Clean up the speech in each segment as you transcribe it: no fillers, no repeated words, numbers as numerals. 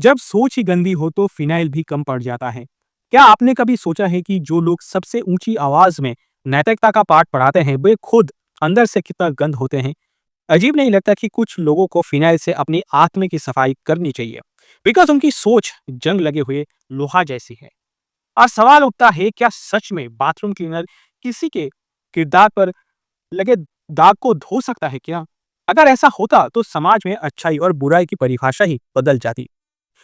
जब सोच ही गंदी हो तो फिनाइल भी कम पड़ जाता है। क्या आपने कभी सोचा है कि जो लोग सबसे ऊंची आवाज में नैतिकता का पाठ पढ़ाते हैं वे खुद अंदर से कितना गंद होते हैं। अजीब नहीं लगता कि कुछ लोगों को फिनाइल से अपनी आत्मा की सफाई करनी चाहिए, बिकॉज उनकी सोच जंग लगे हुए लोहा जैसी है। और सवाल उठता है, क्या सच में बाथरूम क्लीनर किसी के किरदार पर लगे दाग को धो सकता है क्या? अगर ऐसा होता तो समाज में अच्छाई और बुराई की परिभाषा ही बदल जाती।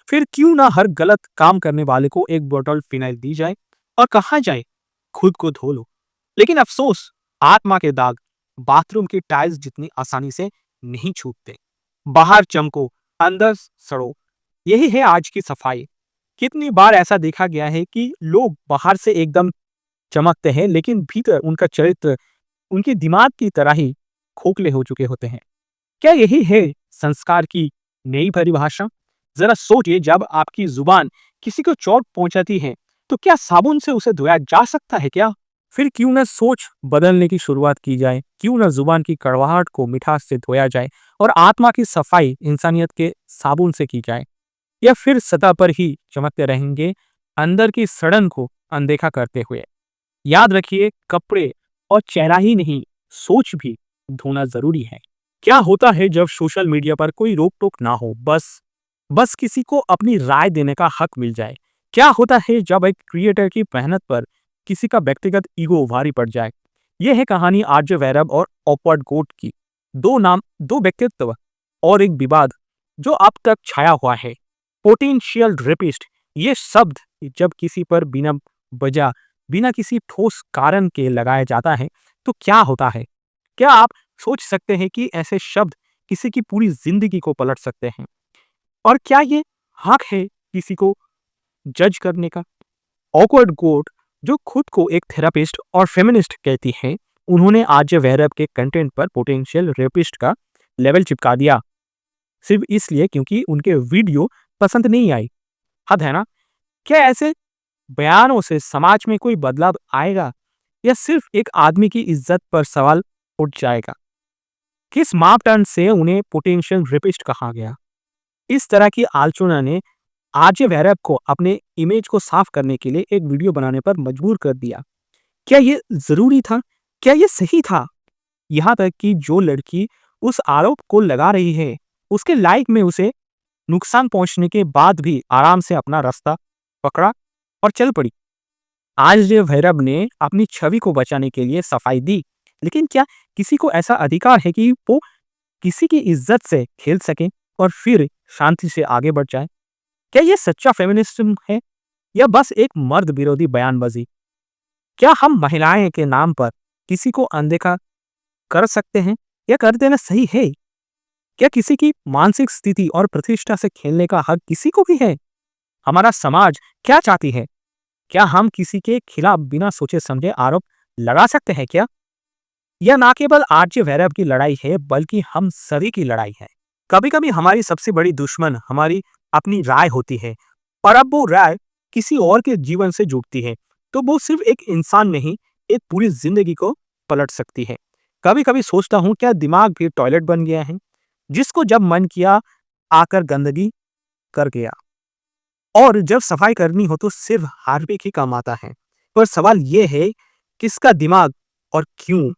फिर क्यों ना हर गलत काम करने वाले को एक बोतल फिनाइल दी जाए और कहा जाए, खुद को धो लो। लेकिन अफसोस, आत्मा के दाग बाथरूम की टाइल्स जितनी आसानी से नहीं छूटते। बाहर चमको, अंदर सड़ो, यही है आज की सफाई। कितनी बार ऐसा देखा गया है कि लोग बाहर से एकदम चमकते हैं लेकिन भीतर उनका चरित्र उनके दिमाग की तरह ही खोखले हो चुके होते हैं। क्या यही है संस्कार की नई परिभाषा? जरा सोचिए, जब आपकी जुबान किसी को चोट पहुंचाती है तो क्या साबुन से उसे धोया जा सकता है क्या? फिर क्यों ना सोच बदलने की शुरुआत की जाए, क्यों ना जुबान की कड़वाहट को मिठास से धोया जाए और आत्मा की सफाई इंसानियत के साबुन से की जाए। या फिर सतह पर ही चमकते रहेंगे, अंदर की सड़न को अनदेखा करते हुए। याद रखिए, कपड़े और चेहरा ही नहीं, सोच भी धोना जरूरी है। क्या होता है जब सोशल मीडिया पर कोई रोक टोक ना हो, बस बस किसी को अपनी राय देने का हक मिल जाए? क्या होता है जब एक क्रिएटर की मेहनत पर किसी का व्यक्तिगत ईगो भारी पड़ जाए? यह है कहानी आर्य वैरब और ऑकवर्ड गोट की। दो नाम, दो व्यक्तित्व और एक विवाद जो अब तक छाया हुआ है। पोटेंशियल रेपिस्ट, ये शब्द जब किसी पर बिना वजह, बिना किसी ठोस कारण के लगाया जाता है तो क्या होता है? क्या आप सोच सकते हैं कि ऐसे शब्द किसी की पूरी जिंदगी को पलट सकते हैं? और क्या ये हक है किसी को जज करने का? ऑकवर्ड गोट, जो खुद को एक थेरापिस्ट और फेमिनिस्ट कहती है, उन्होंने आर्य वैरब के कंटेंट पर पोटेंशियल रेपिस्ट का लेवल चिपका दिया, सिर्फ इसलिए क्योंकि उनके वीडियो पसंद नहीं आई। हद है ना? क्या ऐसे बयानों से समाज में कोई बदलाव आएगा या सिर्फ एक आदमी की इज्जत पर सवाल उठ जाएगा? किस मापदंड से उन्हें पोटेंशियल रेपिस्ट कहा गया? इस तरह की आलोचना ने आर्य वैरब को अपने इमेज को साफ करने के लिए एक वीडियो बनाने पर मजबूर कर दिया। क्या ये जरूरी था? क्या ये सही था? यहाँ तक कि जो लड़की उस आरोप को लगा रही है, उसके लाइक में उसे नुकसान पहुंचने के बाद भी आराम से अपना रास्ता पकड़ा और चल पड़ी। आर्य भैरव ने अपनी छवि को बचाने के लिए सफाई दी, लेकिन क्या किसी को ऐसा अधिकार है कि वो किसी की इज्जत से खेल सके और फिर शांति से आगे बढ़ जाए? क्या ये सच्चा फेमिनिज्म है या बस एक मर्द विरोधी बयानबाजी? क्या हम महिलाएं के नाम पर किसी को अनदेखा कर सकते हैं या कर देना सही है? क्या किसी की मानसिक स्थिति और प्रतिष्ठा से खेलने का हक किसी को भी है? हमारा समाज क्या चाहती है? क्या हम किसी के खिलाफ बिना सोचे समझे आरोप लगा सकते हैं क्या? यह ना केवल आर्य वैरव की लड़ाई है, बल्कि हम सभी की लड़ाई है। कभी कभी हमारी सबसे बड़ी दुश्मन हमारी अपनी राय होती है, और अब वो राय किसी और के जीवन से जुड़ती है तो वो सिर्फ एक इंसान नहीं, एक पूरी जिंदगी को पलट सकती है। कभी कभी सोचता हूँ, क्या दिमाग भी टॉयलेट बन गया है, जिसको जब मन किया आकर गंदगी कर गया, और जब सफाई करनी हो तो सिर्फ हार्पिक ही काम आता है। पर सवाल यह है, किसका दिमाग और क्यों?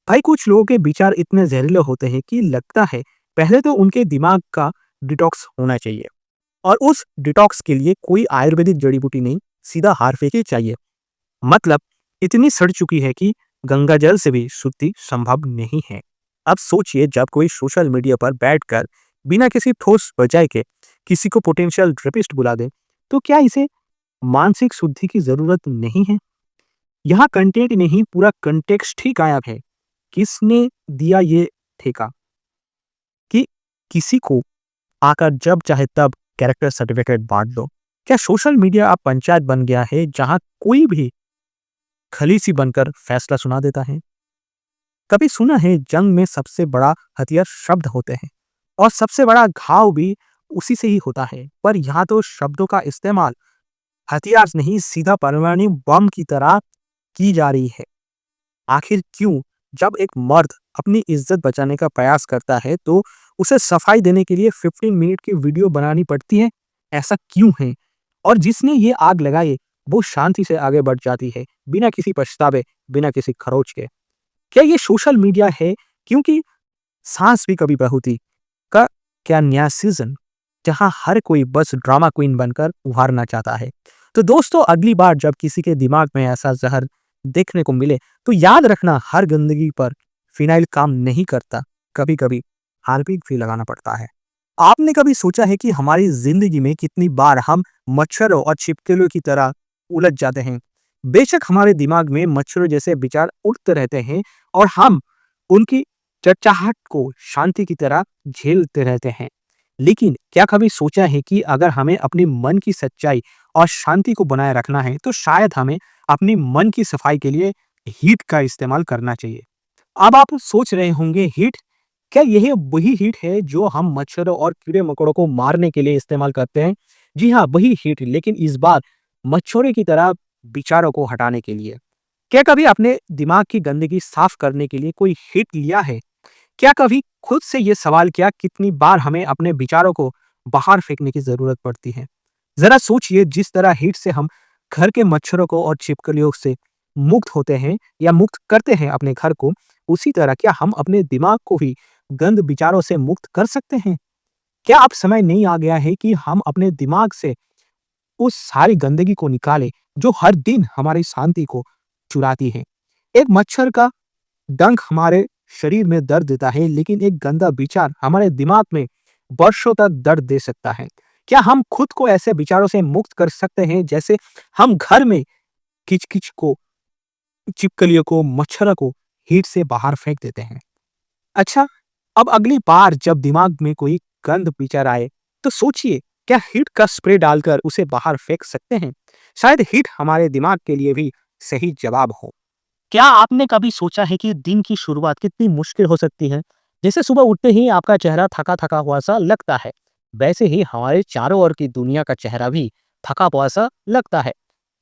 भाई, कुछ लोगों के विचार इतने जहरीले होते हैं कि लगता है पहले तो उनके दिमाग का डिटॉक्स होना चाहिए, और उस डिटॉक्स के लिए कोई आयुर्वेदिक जड़ी बूटी नहीं, सीधा हार्पिक ही चाहिए। मतलब इतनी सड़ चुकी है कि गंगा जल से भी शुद्धि संभव नहीं है। अब सोचिए, जब कोई सोशल मीडिया पर बैठकर बिना किसी ठोस वजह के किसी को पोटेंशियल रेपिस्ट बुला दे, तो क्या इसे मानसिक शुद्धि की जरूरत नहीं है? यहाँ कंटेंट नहीं, पूरा कंटेक्स्ट ही गायब है। किसने दिया ये ठेका कि किसी को आकर जब चाहे तब कैरेक्टर सर्टिफिकेट बांट दो? क्या सोशल मीडिया अब पंचायत बन गया है जहां कोई भी खलीसी बनकर फैसला सुना देता है? कभी सुना है, जंग में सबसे बड़ा हथियार शब्द होते हैं और सबसे बड़ा घाव भी उसी से ही होता है। पर यहाँ तो शब्दों का इस्तेमाल हथियार नहीं, सीधा परमाणु बम की तरह की जा रही है। आखिर क्यों? जब एक मर्द अपनी इज्जत बचाने का प्रयास करता है तो उसे सफाई देने के लिए 15 मिनट की वीडियो बनानी पड़ती है। ऐसा क्यों है? और जिसने ये आग लगाई, वो शांति से आगे बढ़ जाती है, बिना किसी पछतावे, बिना किसी खरोच के। क्या ये सोशल मीडिया है? क्योंकि सास भी कभी बहू थी का क्या नया सीजन, जहां हर कोई बस ड्रामा क्वीन बनकर उभारना चाहता है। तो दोस्तों, अगली बार जब किसी के दिमाग में ऐसा जहर देखने को मिले, तो याद रखना, हर गंदगी पर फिनाइल काम नहीं करता, कभी कभी हार्पिक भी लगाना पड़ता है। आपने कभी सोचा है कि हमारी जिंदगी में कितनी बार हम मच्छरों और छिपकलियों की तरह उलझ जाते हैं? बेशक हमारे दिमाग में मच्छरों जैसे विचार उड़ते रहते हैं और हम उनकी चर्चाहट को शांति की तरह झेलते रहते हैं। लेकिन क्या कभी सोचा है कि अगर हमें अपने मन की सच्चाई और शांति को बनाए रखना है, तो शायद हमें अपने मन की सफाई के लिए हीट का इस्तेमाल करना चाहिए। अब आप सोच रहे होंगे, हीट? क्या यह वही हीट है जो हम मच्छरों और कीड़े मकोड़ों को मारने के लिए इस्तेमाल करते हैं? जी हाँ, वही हीट, लेकिन इस बार मच्छरों की तरह विचारों को हटाने के लिए। क्या कभी अपने दिमाग की गंदगी साफ करने के लिए कोई हिट लिया है? क्या कभी खुद से ये सवाल किया, कितनी बार हमें अपने विचारों को बाहर फेंकने की जरूरत पड़ती है? जरा सोचिए, जिस तरह हीट से हम घर के मच्छरों को और छिपकलियों से मुक्त होते हैं या मुक्त करते हैं अपने घर को, उसी तरह क्या हम अपने दिमाग को भी गंद विचारों से मुक्त कर सकते हैं? क्या अब समय नहीं आ गया है कि हम अपने दिमाग से उस सारी गंदगी को निकालें जो हर दिन हमारी शांति को चुराती है? एक मच्छर का डंक हमारे शरीर में दर्द देता है, लेकिन एक गंदा विचार हमारे दिमाग में वर्षों तक दर्द दे सकता है। क्या हम खुद को ऐसे विचारों से मुक्त कर सकते हैं, जैसे हम घर में किच-किच को, छिपकलियों को, मच्छरों को हीट से बाहर फेंक देते हैं? अच्छा, अब अगली बार जब दिमाग में कोई गंद विचार आए, तो सोचिए, क्या हीट का स्प्रे डालकर उसे बाहर फेंक सकते हैं? शायद हीट हमारे दिमाग के लिए भी सही जवाब हो। क्या आपने कभी सोचा है कि दिन की शुरुआत कितनी मुश्किल हो सकती है? जैसे सुबह उठते ही आपका चेहरा थका-थका हुआ सा लगता है, वैसे ही हमारे चारों ओर की दुनिया का चेहरा भी थका हुआ सा लगता है।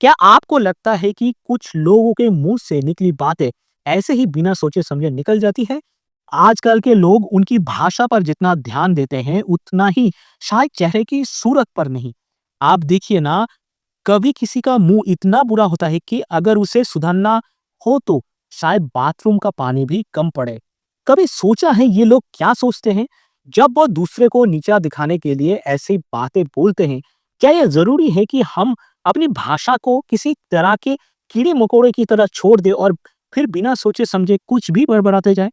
क्या आपको लगता है कि कुछ लोगों के मुंह से निकली बातें ऐसे ही बिना सोचे समझे निकल जाती है? आजकल के लोग उनकी भाषा पर जितना ध्यान देते हैं, उतना ही शायद चेहरे की सूरत पर नहीं। आप देखिए ना, कभी किसी का मुंह इतना बुरा होता है कि अगर उसे सुधरना हो, तो शायद बाथरूम का पानी भी कम पड़े। कभी सोचा है ये लोग क्या सोचते हैं जब वो दूसरे को नीचा दिखाने के लिए ऐसी बातें बोलते हैं? क्या ये जरूरी है कि हम अपनी भाषा को किसी तरह के कीड़े मकोड़े की तरह छोड़ दे और फिर बिना सोचे समझे कुछ भी बड़बड़ाते जाए?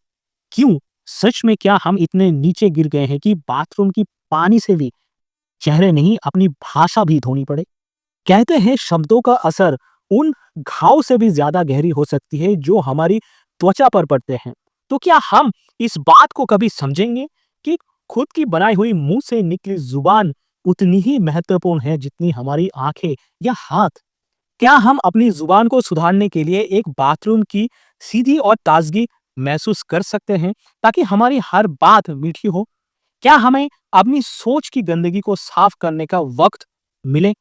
क्यों? सच में क्या हम इतने नीचे गिर गए हैं कि बाथरूम की पानी से भी चेहरे नहीं, अपनी भाषा भी धोनी पड़े? कहते हैं शब्दों का असर उन घाव से भी ज्यादा गहरी हो सकती है जो हमारी त्वचा पर पड़ते हैं। तो क्या हम इस बात को कभी समझेंगे कि खुद की बनाई हुई मुंह से निकली जुबान उतनी ही महत्वपूर्ण है जितनी हमारी आंखें या हाथ? क्या हम अपनी जुबान को सुधारने के लिए एक बाथरूम की सीधी और ताजगी महसूस कर सकते हैं, ताकि हमारी हर बात मीठी हो? क्या हमें अपनी सोच की गंदगी को साफ करने का वक्त मिले?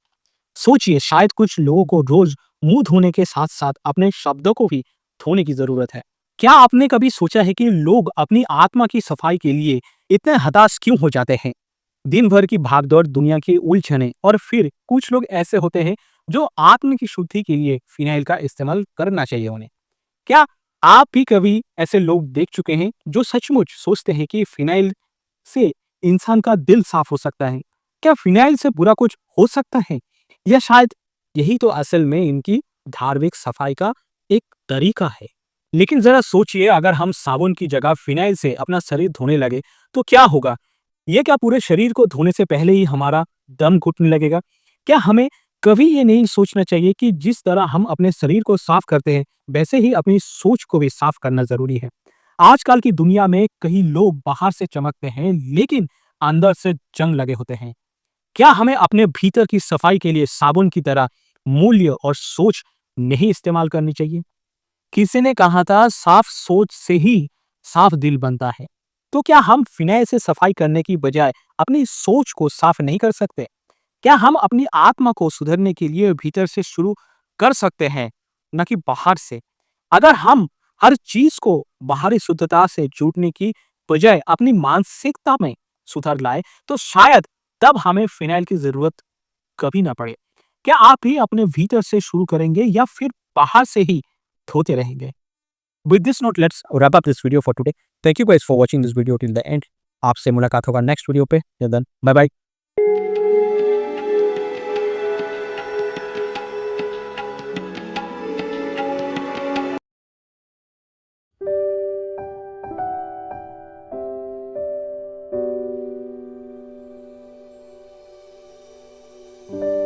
सोचिए, शायद कुछ लोगों को रोज मुंह धोने के साथ साथ अपने शब्दों को भी धोने की जरूरत है। क्या आपने कभी सोचा है कि लोग अपनी आत्मा की सफाई के लिए इतने हताश क्यों हो जाते हैं? दिन भर की भागदौड़, दुनिया की उलझने, और फिर कुछ लोग ऐसे होते हैं जो आत्म की शुद्धि के लिए फिनाइल का इस्तेमाल करना चाहिए उन्हें। क्या आप भी कभी ऐसे लोग देख चुके हैं जो सचमुच सोचते हैं कि फिनाइल से इंसान का दिल साफ हो सकता है? क्या फिनाइल से बुरा कुछ हो सकता है? या शायद यही तो असल में इनकी धार्मिक सफाई का एक तरीका है। लेकिन जरा सोचिए, अगर हम साबुन की जगह फिनाइल से अपना शरीर धोने लगे, तो क्या होगा? ये क्या पूरे शरीर को धोने से पहले ही हमारा दम घुटने लगेगा? क्या हमें कभी ये नहीं सोचना चाहिए कि जिस तरह हम अपने शरीर को साफ करते हैं, वैसे ही अपनी सोच को भी साफ करना जरूरी है? आजकल की दुनिया में कई लोग बाहर से चमकते हैं, लेकिन अंदर से जंग लगे होते हैं। क्या हमें अपने भीतर की सफाई के लिए साबुन की तरह मूल्य और सोच नहीं इस्तेमाल करनी चाहिए? किसी ने कहा था, साफ सोच से ही साफ दिल बनता है। तो क्या हम फिनाइल से सफाई करने की बजाय अपनी सोच को साफ नहीं कर सकते? क्या हम अपनी आत्मा को सुधरने के लिए भीतर से शुरू कर सकते हैं, न कि बाहर से? अगर हम हर चीज को बाहरी शुद्धता से जुटने की बजाय अपनी मानसिकता में सुधार लाए, तो शायद तब हमें फिनाइल की ज़रूरत कभी ना पड़े। क्या आप भी अपने भीतर से शुरू करेंगे या फिर बाहर से ही धोते रहेंगे? With this note, let's wrap up this video for today. Thank you guys for watching this video till the end. आपसे मुलाकात होगा नेक्स्ट वीडियो पे। Till then, bye bye.